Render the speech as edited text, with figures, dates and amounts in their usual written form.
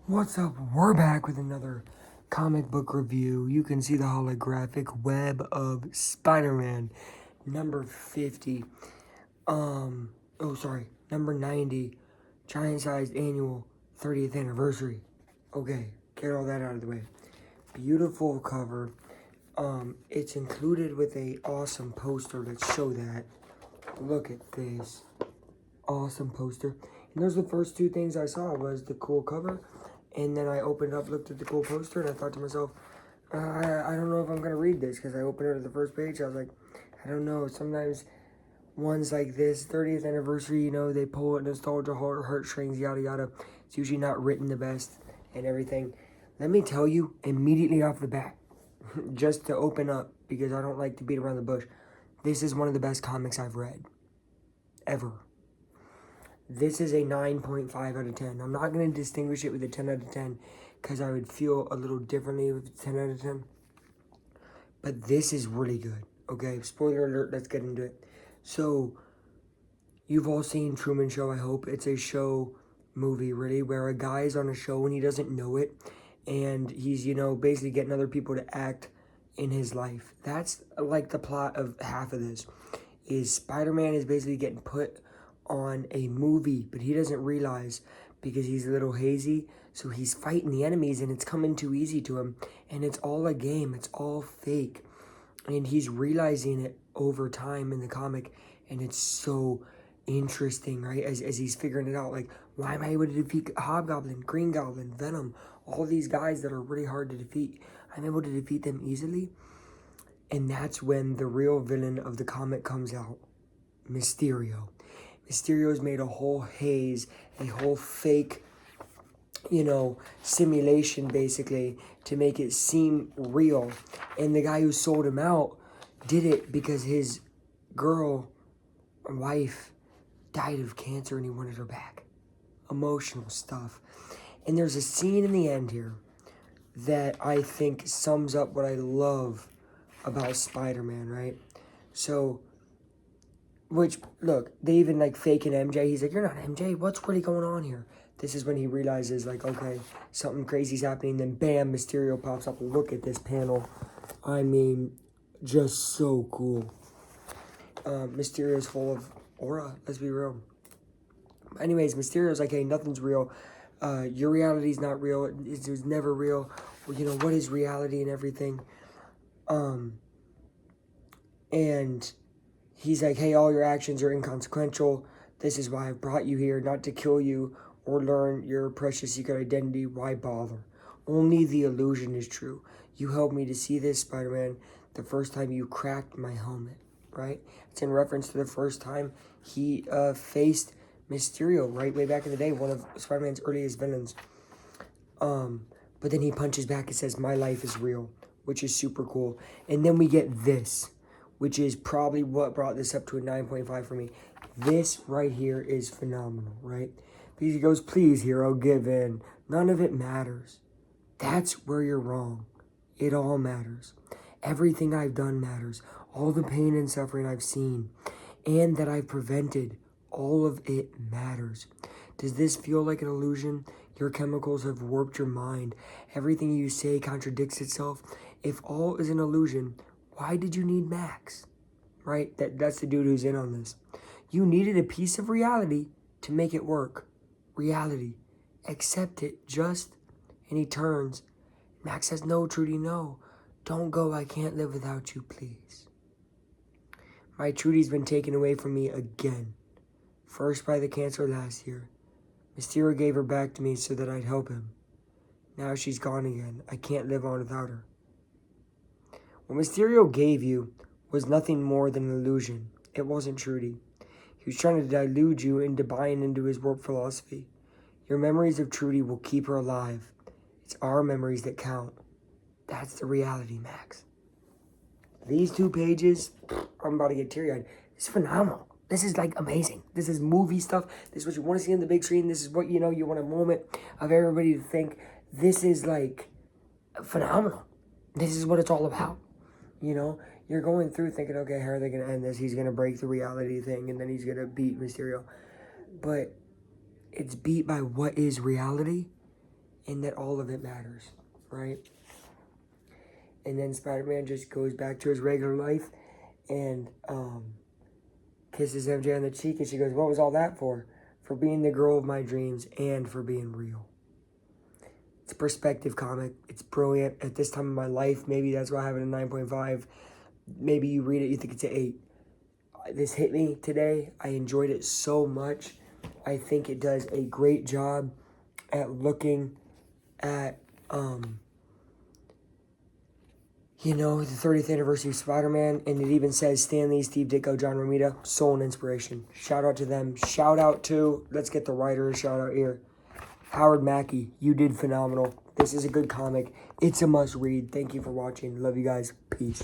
What's up? We're back with another comic book review. You can see the holographic web of Spider-Man, number 50. Number 90, giant-sized annual 30th anniversary. Okay, get all that out of the way. Beautiful cover. It's included with a awesome poster. Let's show that. Look at this. Awesome poster. And those are the first two things I saw was the cool cover. And then I opened up, looked at the cool poster, and I thought to myself, I don't know if I'm going to read this, because I opened it at the first page. I was like, I don't know. Sometimes ones like this, 30th anniversary, you know, they pull at nostalgia, heartstrings, yada, yada. It's usually not written the best and everything. Let me tell you, immediately off the bat, just to open up, because I don't like to beat around the bush, this is one of the best comics I've read. Ever. This is a 9.5 out of 10. I'm not going to distinguish it with a 10 out of 10 because I would feel a little differently with a 10 out of 10. But this is really good. Okay, spoiler alert, let's get into it. So, you've all seen Truman Show, I hope. It's a show movie, really, where a guy is on a show and he doesn't know it. And he's, you know, basically getting other people to act in his life. That's like the plot of half of this. Is Spider-Man is basically getting put on a movie, but he doesn't realize because he's a little hazy. So he's fighting the enemies and it's coming too easy to him. And it's all a game. It's all fake. And he's realizing it over time in the comic. And it's so interesting, right? As he's figuring it out. Like, why am I able to defeat Hobgoblin, Green Goblin, Venom? All these guys that are really hard to defeat. I'm able to defeat them easily. And that's when the real villain of the comic comes out. Mysterio. Mysterio's made a whole haze, a whole fake, you know, simulation basically to make it seem real. And the guy who sold him out did it because his wife died of cancer and he wanted her back. Emotional stuff. And there's a scene in the end here that I think sums up what I love about Spider-Man, right? So, which, look, they even, like, faking MJ. He's like, you're not MJ. What's really going on here? This is when he realizes, like, okay, something crazy's happening. Then, bam, Mysterio pops up. Look at this panel. I mean, just so cool. Mysterio's full of aura. Let's be real. Anyways, Mysterio's like, hey, nothing's real. Your reality's not real. It was never real. Well, you know, what is reality and everything? And he's like, hey, all your actions are inconsequential. This is why I brought you here, not to kill you or learn your precious secret identity. Why bother? Only the illusion is true. You helped me to see this, Spider-Man, the first time you cracked my helmet, right? It's in reference to the first time he faced Mysterio, right? Way back in the day, one of Spider-Man's earliest villains. But then he punches back and says, my life is real, which is super cool. And then we get this, which is probably what brought this up to a 9.5 for me. This right here is phenomenal, right? Because he goes, please, hero, give in. None of it matters. That's where you're wrong. It all matters. Everything I've done matters. All the pain and suffering I've seen and that I've prevented, all of it matters. Does this feel like an illusion? Your chemicals have warped your mind. Everything you say contradicts itself. If all is an illusion, why did you need Max? Right? That's the dude who's in on this. You needed a piece of reality to make it work. Reality. Accept it. Just. And he turns. Max says, no, Trudy, no. Don't go. I can't live without you, please. My Trudy's been taken away from me again. First by the cancer last year. Mysterio gave her back to me so that I'd help him. Now she's gone again. I can't live on without her. What Mysterio gave you was nothing more than an illusion. It wasn't Trudy. He was trying to delude you into buying into his warped philosophy. Your memories of Trudy will keep her alive. It's our memories that count. That's the reality, Max. These 2 pages, I'm about to get teary-eyed. It's phenomenal. This is, like, amazing. This is movie stuff. This is what you want to see on the big screen. This is what, you know, you want a moment of everybody to think. This is, like, phenomenal. This is what it's all about. You know, you're going through thinking, okay, how are they going to end this? He's going to break the reality thing, and then he's going to beat Mysterio. But it's beat by what is reality, and that all of it matters, right? And then Spider-Man just goes back to his regular life and kisses MJ on the cheek, and she goes, what was all that for? For being the girl of my dreams and for being real. It's a perspective comic. It's brilliant. At this time in my life, maybe that's why I have it a 9.5. Maybe you read it, you think it's an 8. This hit me today. I enjoyed it so much. I think it does a great job at looking at, you know, the 30th anniversary of Spider-Man, and it even says Stan Lee, Steve Ditko, John Romita, soul and inspiration. Shout out to them. Shout out to, let's get the writer a shout out here. Howard Mackie, you did phenomenal. This is a good comic. It's a must read. Thank you for watching. Love you guys. Peace.